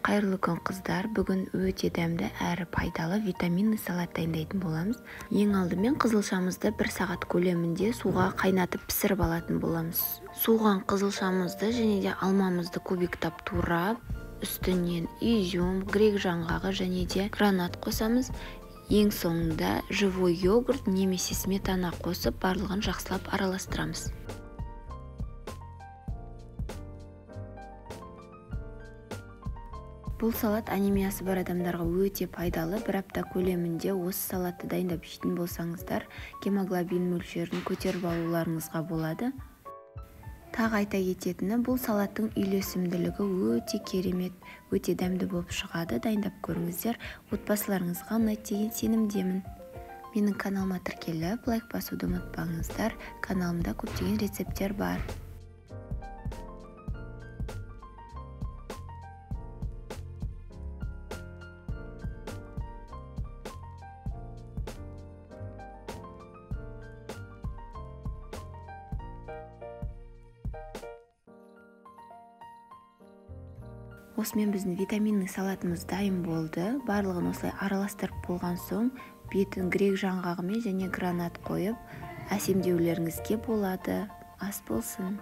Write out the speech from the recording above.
Қайырлы күн қыздар, бүгін өте дәмді әрі пайдалы витаминный салат дайындайтын боламыз. Ең алдымен қызылшамызды 1 сағат көлемінде суға қайнатып пісіріп алатын боламыз. Суған қызылшамызды және де алмамызды кубиктап турап, үстінен изюм, грек жаңғағы және де гранат қосамыз. Ең соңында живой йогурт немесе сметана қосып, барлығын жақсылап араластырамыз. Бұл салат анемиясы бар адамдарға өте пайдалы. 1 апта көлемінде осы салатты дайындап жейтін болсаңыздар, гемоглобин мөлшерін көтеріп алуларыңызға болады. Тағы айта кететіні, бұл салаттың үйлесімділігі өте керемет, өте дәмді болып шығады. Дайындап көріңіздер, отбасыларыңызға ұнайды деген сенімдемін. Менің каналыма тіркеліп, лайк басуды ұмытпаңыздар. Каналымда көптеген рецепттер бар. Осымен біздің витаминный салатымыз дайын болды. Барлығын осылай араластырып болған соң, бетін грек жаңғағымен және гранат қойып, әсемдеулеріңізге болады. Ас болсын!